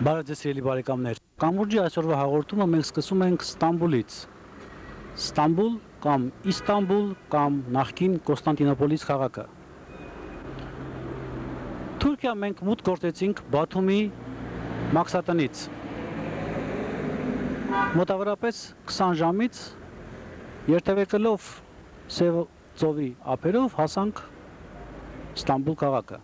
Բարև ձեզ սիրելի բարեկամներ։ Կամուրջի այսօրվա հաղորդումը մենք սկսում ենք Ստամբուլից։ Ստամբուլ կամ Իստանբուլ կամ նախկին Կոստանդինոպոլիս քաղաքը։ Թուրքիա մենք մուտք գործեցինք Բաթումի մաքսատնից։ Մոտավորապես 20 ժամից երթևեկելով Սև ծովի ափերով հասանք Ստամբուլ քաղաքը։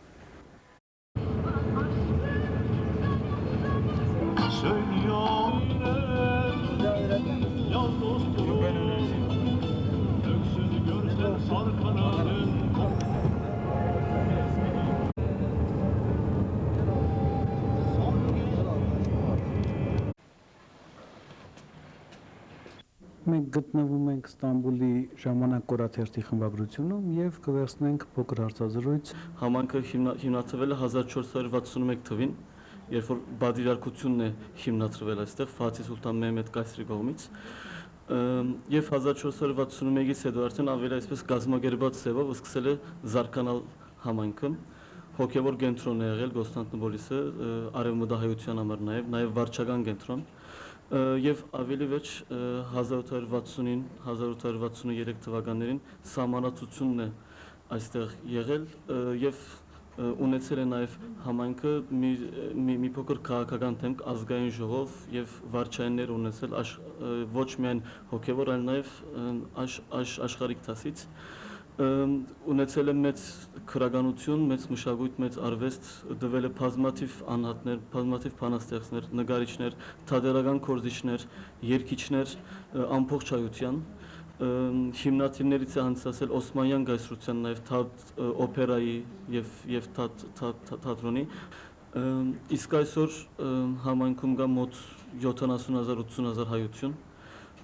Մենք գտնվում ենք Ստամբուլի ժամանակ օրաթերթի խմբագրությունում եւ կվերցնենք փոքր հարցազրույց։ Համանքը հիմնադրվել է 1461 թվականին, երբ որ բادرիարքությունն է հիմնադրվել այստեղ Ֆաթի Սուլտան Մեհմեդ Կայսրի կողմից, եւ 1461-ից հետո արդեն ավելի այսպես գազմագերբած ձևով սկսել է զարգանալ համայնքը։ Հոգևոր կենտրոն է եղել Կոստանդնուպոլիսը, արևմտահայության համար նաեւ վարչական կենտրոն։ Եվ ավելի վեճ 1869-1863 թվականներին սահմանացությունն է այստեղ եղել եւ ունեցել է նաեւ համայնքը մի փոքր քաղաքական թեմք, ազգային ժողով եւ վարչայիններ ունեցել ոչ միայն հոգեվոր, այլ նաեւ աշխարհիկ դասից ունեցել է մեծ քրագանություն, մեծ մշակույթ, մեծ արվեստ, դվել է բազմաթիվ անհատներ, բազմաթիվ բանաստեղծներ, նկարիչներ, թատերական գործիչներ, երգիչներ ամբողջայության, հիմնադիրներից է անցել Օսմանյան կայսրության, նաև օպերայի եւ թատրոնի, իսկ այսօր համայնքում կա մոտ 70,000-80,000 հայություն,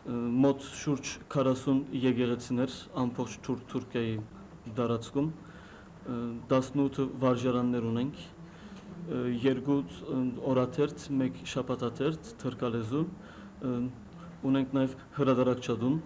մոտ շուրջ 40 եկեղեցիներ ամբողջ Թուրքիայի տարածքում, 18 վարժարաններ ունենք, 2 օրաթերթ, 1 շաբաթաթերթ, թրքալեզու, ունենք նաև հրատարակչատուն։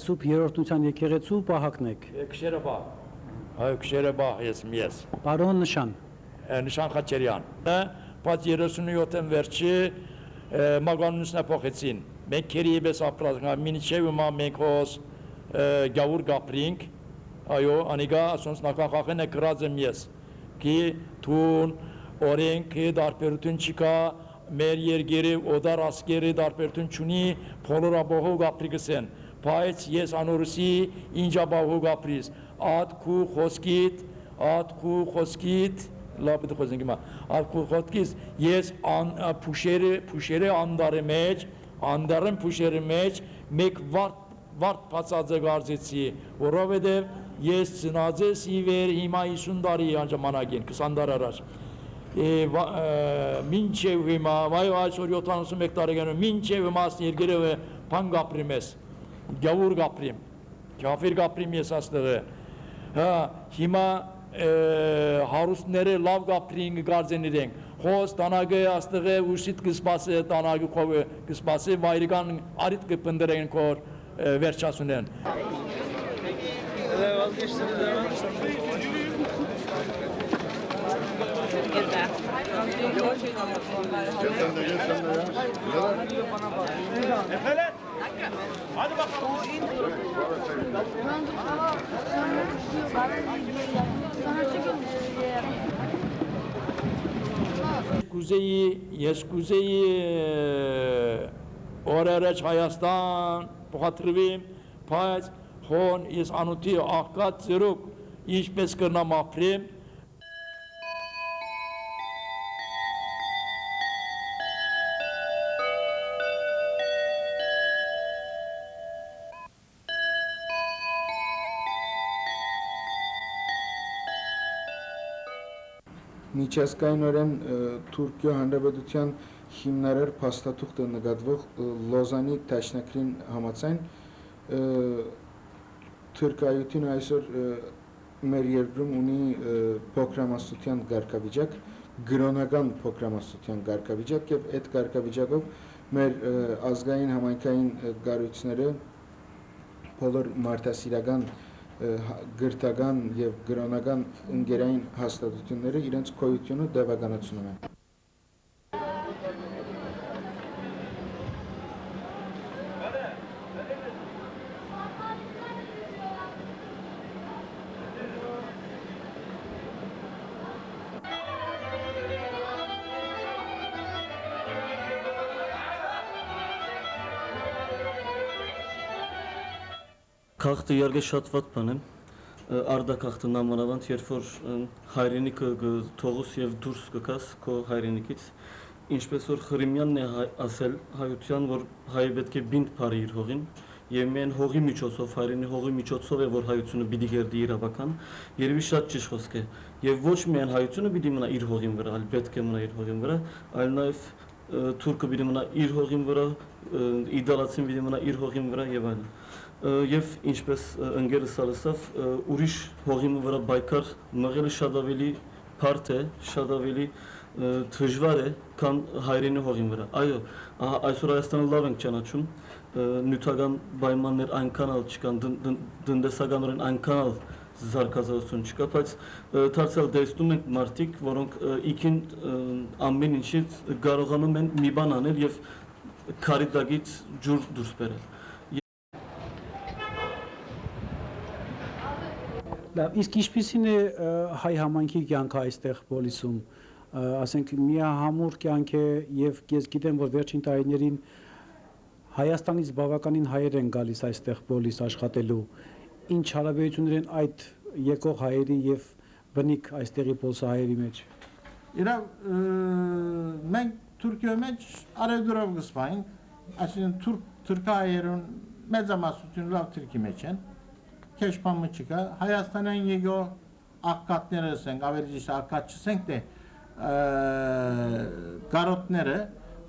Սուրբ Երրորդության եկեղեցու պահակն եք։ Քշերեբա։ Այո, քշերեբա ես։ Պարոն Նշան։ Նշան Խաչարյան։ Բայց 37-ին վերջի մագանունսն փոխեցին։ Մենք քերիպես ապրած, մինչև հիմա մենք հոս գավուր գապրինք։ Այո, անիգա ասոնց նախախախն է գրած եմ ես։ Կի թուն օրենք դարբերություն չկա, մեր երգերը օդար ասկերը դարբերություն չունի, փոլորաբողով գապրիկսեն։ Բայց ես անորուսի ինջաբահու գապրիս, ատ քու խոսքիտ, լապիտ խոսենք հիմա, ատ քու խոսքից ես փուշերը անդարեմ փուշերը մեջ, մեկ վարդ պացածը գարձեցի, որովհետև ես ծնածես իվեր հիմա 50 տարի անջամանագին, 20 դար առաջ, մինչև հիմա, այսօր 71 տարեկանում, մինչև հիմա երգերը բան գապրիմ ես, գավուր գապրիմ, գավիր գապրիմ ես աստեղը, հիմա հարուստները լավ գապրին գարձեն իրենք, խոս տանագը աստեղը ուսիտ կսպասը տանագը կովը կսպասը վայրիկան արիտ կպնդրեն կոր վերջասունեն։ Hadi bakalım. Ես կուզեի օրերեջ Հայաստան փոխադրվի, բայց հոն ես անուտի աղկատ զրուկ ինչպես կրնամ ապրեմ Միջազգայինորեն Թուրքիո Հանրապետության հիմնարար փաստաթուղթը նկատվող Լոզանի դաշնակրին համաձայն Թուրքայությունը այսօր մեր երկրում ունի փոքրամասնության կարգավիճակ, գրոնական փոքրամասնության կարգավիճակ եւ այդ կարգավիճակով մեր ազգային համայնքային կառույցները բոլոր մարդասիրական գրթական եւ գրոնական ընկերային հաստատությունները իրենց գոյությունը դեպականացնում են։ Քաղաքը իհարկե շատ վատ բան է, արդակախտը նամանավանդ, երբ որ հայրենիքը թողուս եւ դուրս կգաս քո հայրենիքից, ինչպես որ Խրիմյանն է ասել հայության, որ հայը պետք է բինտ բարի իր հողին, եւ միայն հողի միջոցով, հայրենի հողի միջոցով է որ հայությունը պիտի գերդի իրավական, երևի շատ ճիշտ խոսք է, եւ ոչ միայն հայությունը պիտի մնա իր հողին վրա, այլ պետք է մնա իր հողին վրա, այլ նաեւ թուրքը պիտի մնա իր հողին վրա, իդալացին պիտի մնա իր հողին վրա եւ այլն։ Եվ ինչպես ընկերս ասավ, ուրիշ հողի վրա բայկար մղելը շատ ավելի բարդ է, շատ ավելի դժվար է, քան հայրենի հողի վրա։ Այո, այսօր Հայաստանը լավ ենք ճանաչում, նյութական պայմաններ այնքան չկան, տնտեսականորեն այնքան զարգացություն չկա, բայց դարձյալ տեսնում ենք մարդիկ, որոնք իքին ամեն ինչից կարողանում են մի բան անել եւ քարի տակից ջուր դուրս բերել։ Լավ, իսկ ինչպիսին է հայ համայնքի կյանքը այստեղ Պոլիսում, ասենք միահամուռ կյանք է եւ ես գիտեմ, որ վերջին տարիներին Հայաստանից բավականին հայեր են գալիս այստեղ Պոլիս աշխատելու, ինչ հարաբերություններ են այդ եկող հայերի եւ բնիկ այստեղի պոլսահայերի մեջ։ Իրավ մենք Թուրքիո մեջ արևդուրով գսպայինք, այսինքն թուրքահայերուն մեծամասնություն լավ թուրքի մեջ են, քեշպամը չկա, Հայաստանային եկո աղքատները ասենք, ավելի ճիշտ աղքատ չսենք, թե կարոտները,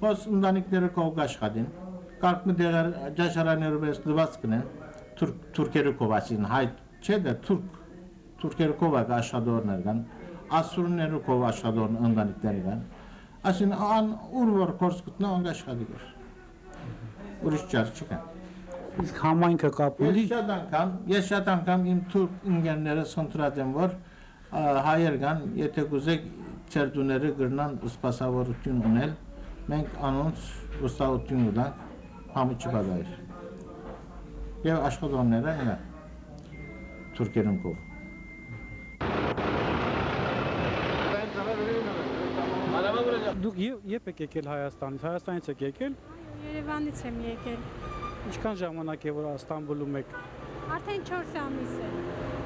ոս ընտանիքները կողք աշխատին, կարգմը դեղեր ջաշարաներով ես լված կնեն, թուրքերը կով ասին, հայ չէ դա թուրքերը կով աշխատորներ կան, ասուրները կով աշխատորն ընտանիքները կան, ասին ան ուր որ կորս կտնա անգ աշխատի կոր, ուրիշ ճար չկան։ Իսկ համայնքը կապ ունի։ Ես շատ անգամ իմ թուրք ընկերներս խնդրած եմ, որ հայեր կան, եթե կուզեք ձեր տուները գրնան սպասավորություն ունել, մենք անոնց վստահություն ունենք, համը չբադայր։ Եվ աշխատողները ինա թուրքերուն կով։ Դուք երբ եք եկել Հայաստանից եք եկել։ Երևանից եմ եկել։ Ինչքան ժամանակ է որ Ստամբուլում եք։ Արդեն 4 ամիս է։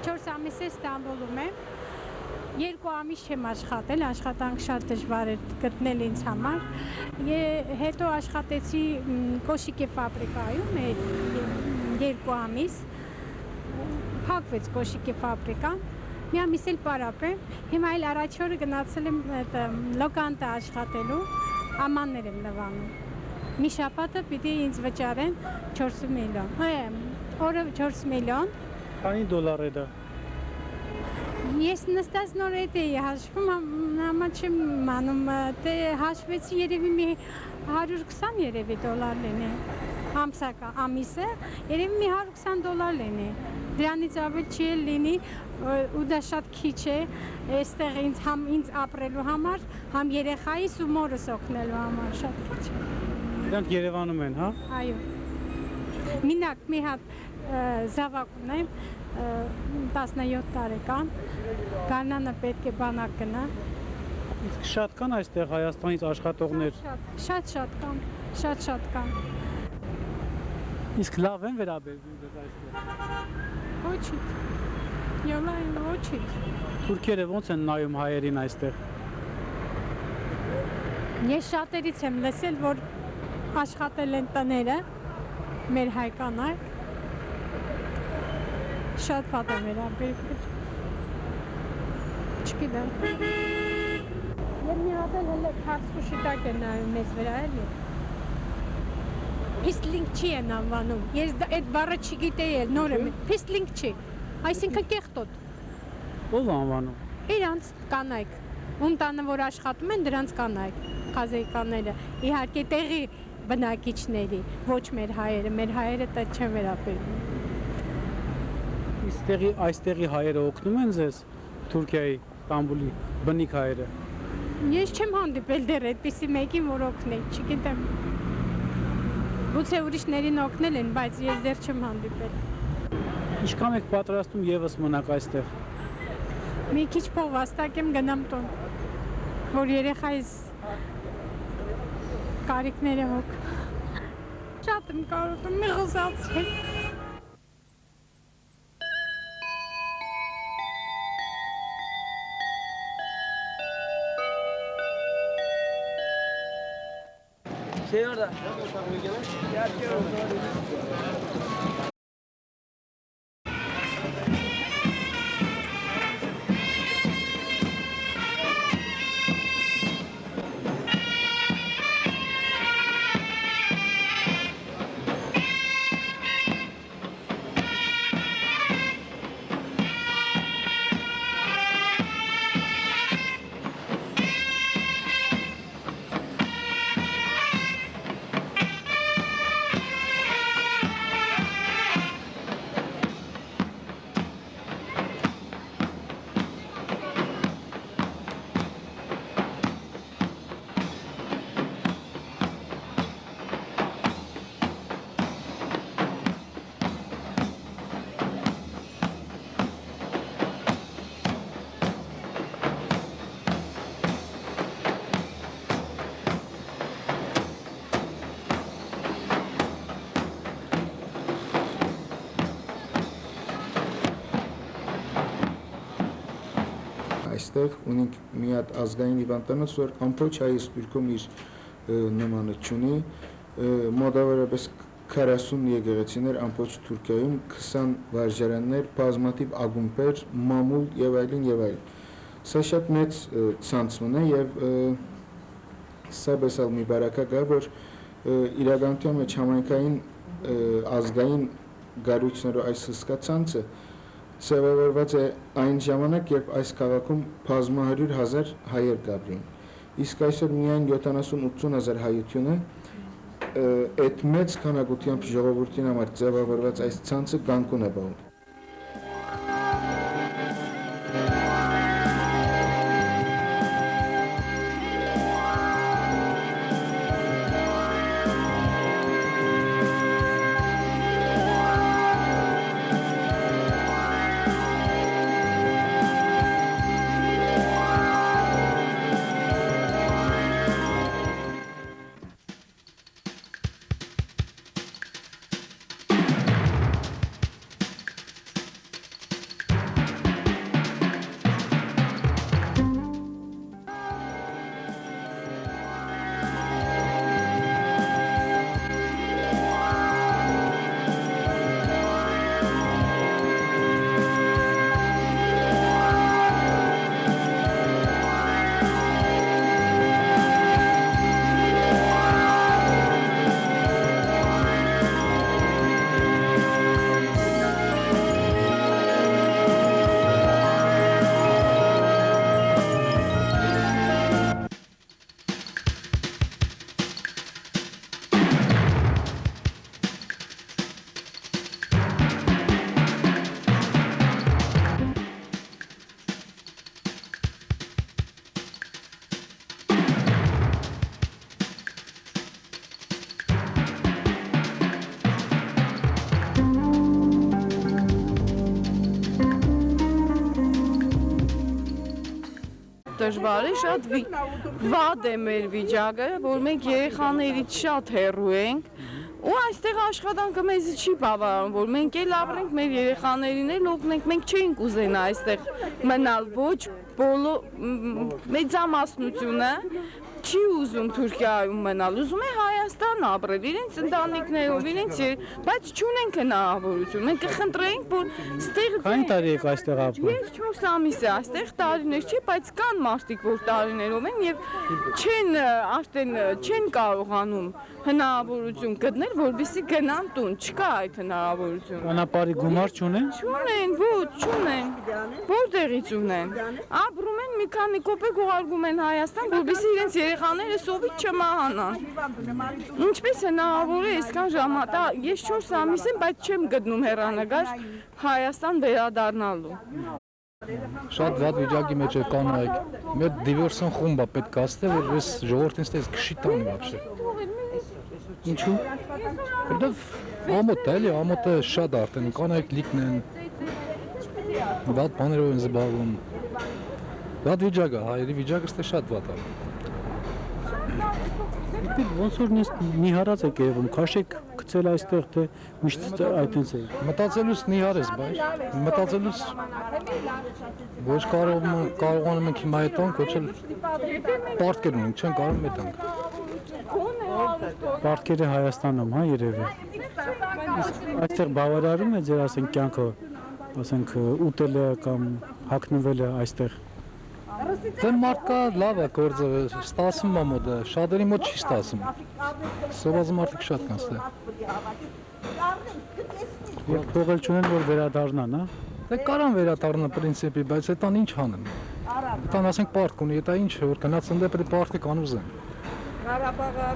4 ամիս է Ստամբուլում եմ։ 2 ամիս չեմ աշխատել, աշխատանք շատ դժվար է գտնել ինձ համար։ Հետո աշխատեցի կոշիկի ֆաբրիկայում 2 ամիս։ Փակվեց կոշիկի ֆաբրիկան։ Մի ամիս էլ պարապեմ։ Հիմա էլ առաջ օրը գնացել եմ լոկանտա աշխատելու, ամաններ եմ լվանում։ Մի շաբաթը պիտի ինձ վճարեն 4 միլիոն, օրը 4 միլիոն։ Քանի դոլար է դա։ Ես նստած նոր էդ էի հաշվում, համա չեմ իմանում, դե հաշվեցի երևի մի 120 երևի դոլար լինի, ամսակա ամիսը, երևի մի 120 դոլար լինի, դրանից ավել չի էլ լինի, ու դա շատ քիչ է, այստեղ ինձ ապրելու համար, համ երեխայիս ու մորս օգնելու համար, շատ քիչ է։ Դրանք Երևանում են, հա։ Այո։ Մինակ մի հատ զավակ ունեմ 17 տարեկան, գարնանը պետք է բանակ գնա։ Իսկ շատ կան այստեղ Հայաստանից աշխատողներ։ Շատ կան, շատ կան։ Իսկ լավ են վերաբերվում դες այստեղ։ Ոչինչ։ Յոլային ոչինչ։ Թուրքերը ոնց են նայում հայերին այստեղ։ Ես շատերից եմ լսել, որ աշխատել են տները, մեր հայ կանայք։ Շատ վատ է վերաբերվել։ Չգիտեմ։ Եվ մի հատ էլ հենց քարսու շիտակ է նայում մեզ վրա էլի։ Պիսլինգ չի են անվանում։ Ես այդ բառը չգիտեի էլ, նոր եմ։ Պիսլինգ չի։ Այսինքն կեղտոտ։ Ո՞վ անվանում։ Իրանց կանայք, ում տանը որ աշխատում են, դրանց կանայք, խազեկանները, իհարկե տեղի բնակիչների, ոչ մեր հայերը դա չեն վերաբերվում։ Այստեղի հայերը օգնում են ձեզ Թուրքիայի, Ստամբուլի բնիկ հայերը։ Ես չեմ հանդիպել դեռ այդպիսի մեկին, որ օգնի, չգիտեմ։ Գուցե ուրիշներին օգնել են, բայց ես դեռ չեմ հանդիպել։ Ինչքան եք պատրաստում եւս մնաք այստեղ։ Մի քիչ փող վաստակեմ գնամ տուն, որ երեխայիս կարիքները հոգ։ Շատ եմ կարոտում, մի խոսացրեք։ Այստեղ ունենք մի հատ ազգային հիվանդանոց, որ ամբողջ հայ սպիրկում իր նմանը չունի, մոտավորապես 40 եկեղեցիներ ամբողջ Թուրքիայում, 20 վարժարաններ, բազմաթիվ ակումբեր, մամուլ եւ այլն եւ այլն։ Սա շատ մեծ ցանց ունի եւ սա բեսալ մի բարակա գա, որ իրականության մեջ համայնքային ազգային գարույցներով այս հսկա ցանցը ձևավորված է այն ժամանակ, երբ այս քաղաքում բազմահարյուր հազար հայեր կապրին։ Իսկ այսօր միայն 70-80 հազար հայությունը այդ մեծ քանակությամբ ժողովրդին համար ձևավորված այս ցանցը կանգուն է բաղում։ Դժվար է, շատ վատ է մեր վիճակը, որ մենք երեխաներից շատ հեռու ենք, Ու այստեղ աշխատանքը մեզ չի բավարարում, որ մենք էլ ապրենք, մեր երեխաներին էլ օգնենք, մենք չէինք ուզենա այստեղ մնալ, ոչ մեծամասնությունը չի ուզում Թուրքիայում մնալ, ուզում է Հայաստան ապրել, իրենց ընտանիքներով, բայց չունենք հնարավորություն, մենք կխնդրեինք, որ ստեղ Քանի տարի եք այստեղ ապրում։ Ես 4 ամիս է այստեղ տարիներ չի, բայց կան մարդիկ, որ տարիներով են եւ չեն կարողանում հնարավորություն գտնել, որովհետեւ գնան տուն, չկա այդ հնարավորությունը։ Անապարի գումար չունեն։ Չունեն, ոչ, չունեն։ Որտեղից ունեն։ Ապրում են մի քանի կոպեկ ուղարկում են Հայաստան, որովհետեւ իրենց երեխաները սովից չմահանան։ Ինչպես հնարավոր է այսքան ժամանակ, ես 4 ամիս եմ, բայց չեմ գտնում հեռանկար Հայաստան վերադառնալու։ Շատ վատ վիճակի մեջ է կանայք։ Մեր դիվերսիոն խումբ է պետք է ասել, որ այս ժողովրդին ստես քշի տանի вообще։ Ինչու՞։ Որտեվ ամոթ է, էլի ամոթը շատ արդեն կանայք լիքն են։ Վատ բաներով են զբաղվում։ Վատ վիճակ է, հայերի վիճակը ստե շատ վատ է։ Ոնց որ նիհարած եք երևում, քաշեք գցել այստեղ թե միշտ այդպես է։ Մտածելուց նիհար ես, բայց մտածելուց ոչ կարողանում ենք հիմա այդ տան կոչել պարտքեր ունենք, չեն կարող մետանք։ Պարտքերը Հայաստանում, հա, երևի։ Այստեղ բավարարում է ձեր ասենք կյանքը, ասենք ուտելը կամ հագնվելը այստեղ։ Դե մարդկա լավ է գործը, ստասում է մոդը, շատերի մոտ չի ստասում։ Սոված մարդիկ շատ կան ստե։ Եվ փողել չունեն, որ վերադառնան, հա։ Դե կարան վերադառնա պրինցիպի, բայց այդտան ինչ հանեն։ Այդտան ասենք պարտք ունի, դա ինչ է, որ գնաց ընդե պետք է պարտքը կանուզեն։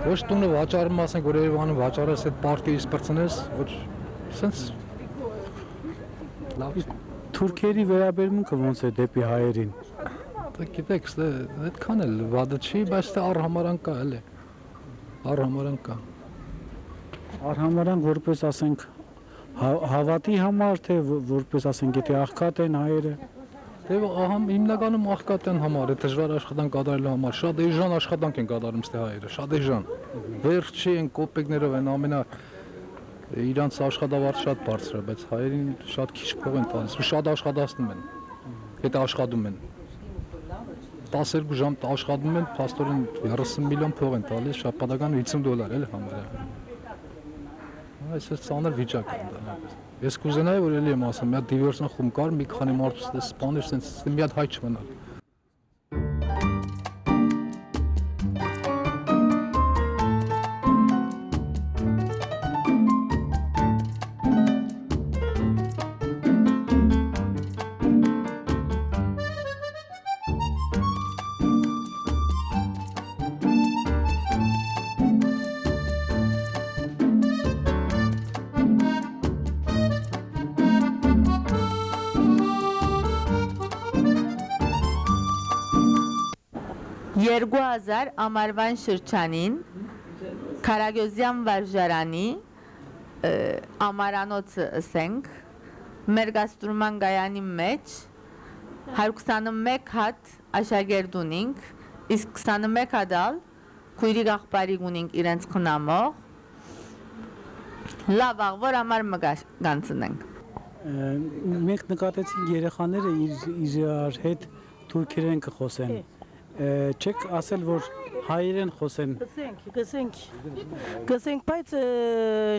Ոչ տունը վաճառում ասենք, որ Երևանում վաճառես այդ պարտքը իսպրծնես, ոչ սենց լավ։ Թուրքերի վերաբերմունքը ոնց է դեպի հայերին։ Դե գիտեք, այդքան էլ վադը չի, բայց դա առհամարան կա, էլի։ Առհամարան կա։ Արհամարան որպես ասենք հավատի համար թե որպես ասենք եթե աղքատ են հայերը։ Դե հիմնականում աղքատ են համար, է դժվար աշխատանք կատարելու համար, շատ էժան աշխատանք են կատարում ստե հայերը, շատ էժան։ Վերջի են կոպեկներով են իրանց աշխատավարձը շատ բարձր է, բայց հայերին շատ քիչ փող են տալիս, շատ աշխատացնում են, եթե աշխատում են։ 12 ժամ աշխատում են, փաստորեն 30 միլիոն փող են տալիս, շաբաթական $50 էլի համարյա։ Այս է ծանր վիճակ է դա։ Ես կուզենայի, որ էլի եմ ասում, մի հատ դիվերսիոն խումբ կար, մի քանի մարդու սպաներ, մի հատ հայ չմնար։ Երկուհազար ամառվան շրջանին Քարագյոզյան վարժարանի ամարանոցը ասենք մեր գաստրոման գայանի մեջ 121 հատ աշակերտ ունենք, իսկ 21 հատալ քույրի աղբարի ունենք իրենց խնամող, լավ աղվոր ամար մգանցնենք։ Մենք նկատեցինք երեխաները իրար հետ թուրքերեն կխոսեն։ Չեք ասել, որ հայերեն խոսեն։ Գսենք, բայց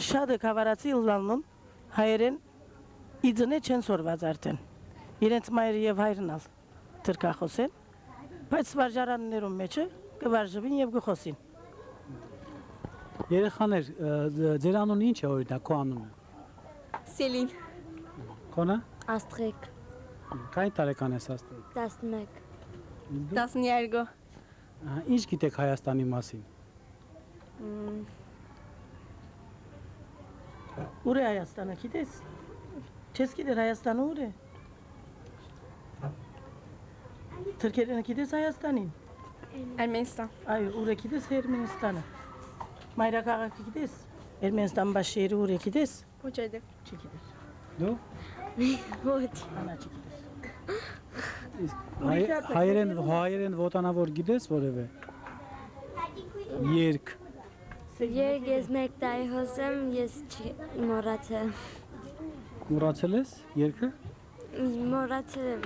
շատ կավարացի լանում հայերեն իձնե չեն սորված արդեն։ Իրենց մայրը եւ հայրն ալ թրքախոսեն, բայց վարժարաններում մեջը կվարժվին եւ կխոսին։ Երեխաներ, ձեր անունը ինչ է օրինակ, քո անունը։ Սելին։ Քոնը։ Աստրիկ։ Քանի տարեկան ես Աստրիկ։ 11։ 12։ Ինչ գիտեք Հայաստանի մասին։ Ուր է Հայաստանը, գիտես։ Չես գիտեր Հայաստանը ուր է։ Թուրքերենը գիտես Հայաստանին։ Ermənistan։ Այո, ուր է գիտես Ermənistանը։ Մայրաքաղաքը գիտես։ Ermənistan baş yeri ուր է գիտես։ Kocaeli։ Չգիտես։ Դու։ Ոչ։ Անա չգիտես։ Հայերեն ոտանավոր գիտես որևէ։ Երկ։ Երբ ես մեկ տարի հոսեմ, ես մոռացել Մոռացել ես երգը։ մոռացել եմ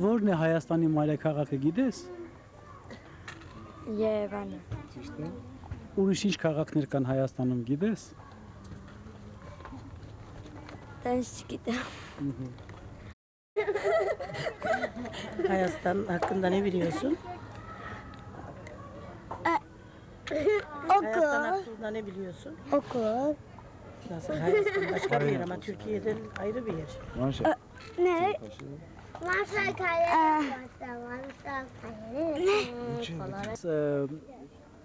Որն է Հայաստանի մայրաքաղաքը գիտես։ Երևանը Ճիշտ է։ Ուրիշ ինչ քաղաքներ կան Հայաստանում գիտես։ Տենց չգիտեմ Hayastan hakkında ne biliyorsun? Hayastan hakkında ne biliyorsun? Okul Nasıl? Hayastan başka bir yer ama Türkiye'den ayrı bir yer. Ne?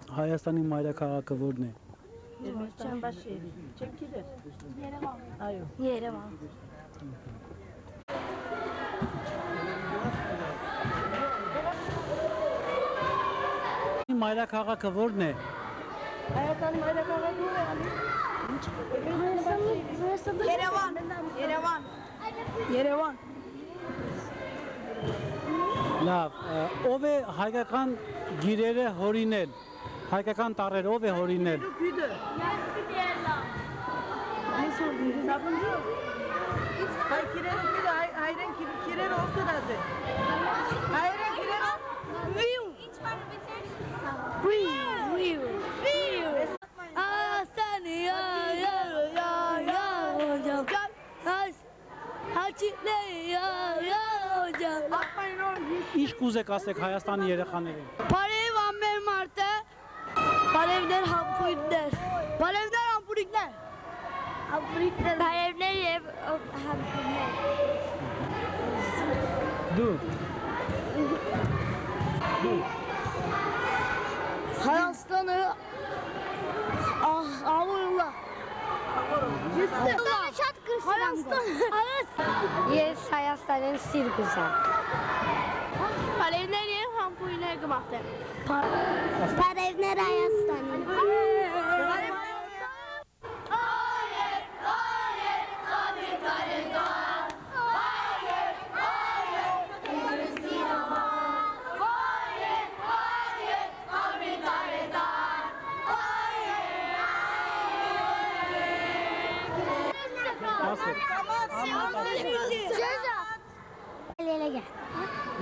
Հայաստանի մայրաքաղաքը որն է։ Ermenistan baş şehri. Çemkiler. Yerevan. Ayo. Yerevan Մայրաքաղաքը որն է։ Hayastan Mayrakağ'a doğru yani. Yerevan. Yerevan. Yerevan. Լավ, ով է հայկական գիրերը հորինել։ Հայկական տառերը ով է հորինել։ Ne sordun? Cevabını? Hay kirer okuydu. Hayren kirer okudu. Hayren kirer Ինչ կուզեք ասեք Հայաստանի երեխաներին։ Parev ammer martı. Parevler hampurikler. Parevler hampurikler. Բարևներ և համբուրներ Դու Hayastanı avurla. Hayastan. Ես Հայաստանեն սիրգուզ եմ Parevler ev hampurikler gemacht. Բարևներ Հայաստանին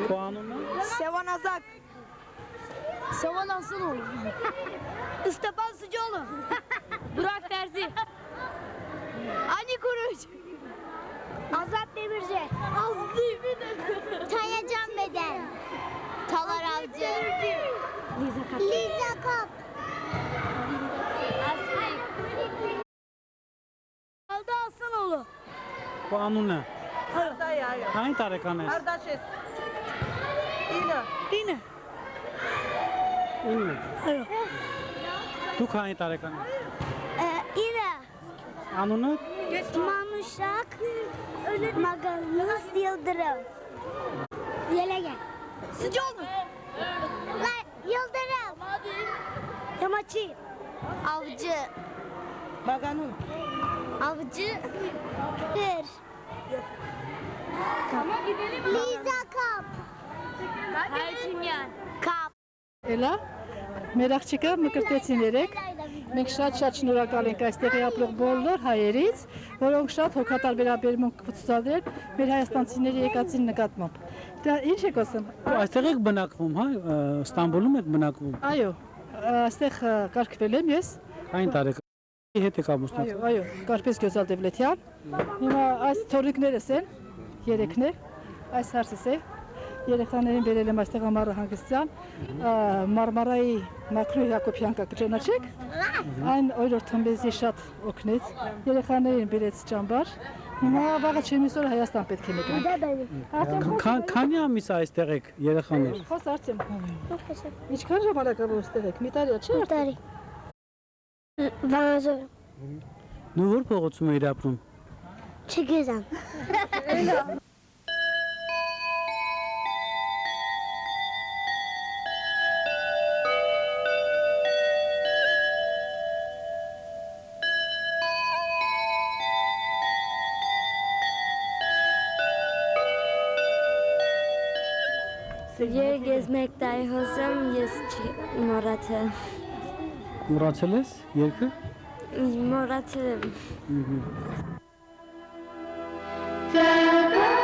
քո անունը։ Sevan Azak. Sevan Aslınoğlu. Stepan Sıcıoğlu. Burak Terzi. Ali Kuruç. Azat Demirci Tanya Can Beden Talar Avcı Liza Kap Asrik Alda Aslınoğlu. Քո անունը։ Ardaya. Այն տարեկան ես։ Ardaşes. İna. Dine. 9։ Դու քանի տարեկան ես։ İra Անունը։ Manuşak Maganus Yıldırım Yelege Sıcıoğlu. Yıldırım Yamaçı Avcı Maganun. Avcı Hır Liza Kap Ertimyan. Kap Էլա, մեր աղջիկը մկրտեցին երեք, մենք շատ շնորհակալ ենք այստեղի ապրող բոլոր հայերից, որոնք շատ հոգատար վերաբերմունք ցուցադրել մեր հայաստանցիների եկածին նկատմամբ։ Դա ինչ եք ասում։ Այստեղ եք բնակվում, հա, Ստամբուլում եք բնակվում։ Այո, այստեղ կարգվել եմ ես։ Այն տարեկան հետ եք ամուսնացել։ Այո, Կարպես Գյոզալ Դևլեթյան։ Հիմա այս թորիկներս են, երեքն է, այս հարցս է։ Երեխաներին բերել եմ այստեղ ամառը հանգստյան, Մարմարայի Մակրո Հակոբյան կճանաչեք, այն օրորդ թմբեզի շատ օգնեց, երեխաներին բերեց ճամբար, հիմա վաղը չեմ իսօր Հայաստան պետք է մեկնենք։ Քանի ամիս այստեղ եք երեխաներ։ Խոս արդյոք։ Ինչքան ժամանակավոր այստեղ եք, մի տարի չէ՞ արդեն։ Վանաձոր Դու որ փողոցում եք ապրում։ Չգիտեմ Երբ ես մեկ տարի հոսեմ, ես մոռացել Մոռացել ես երգը։ Մոռացել եմ։ Ահա։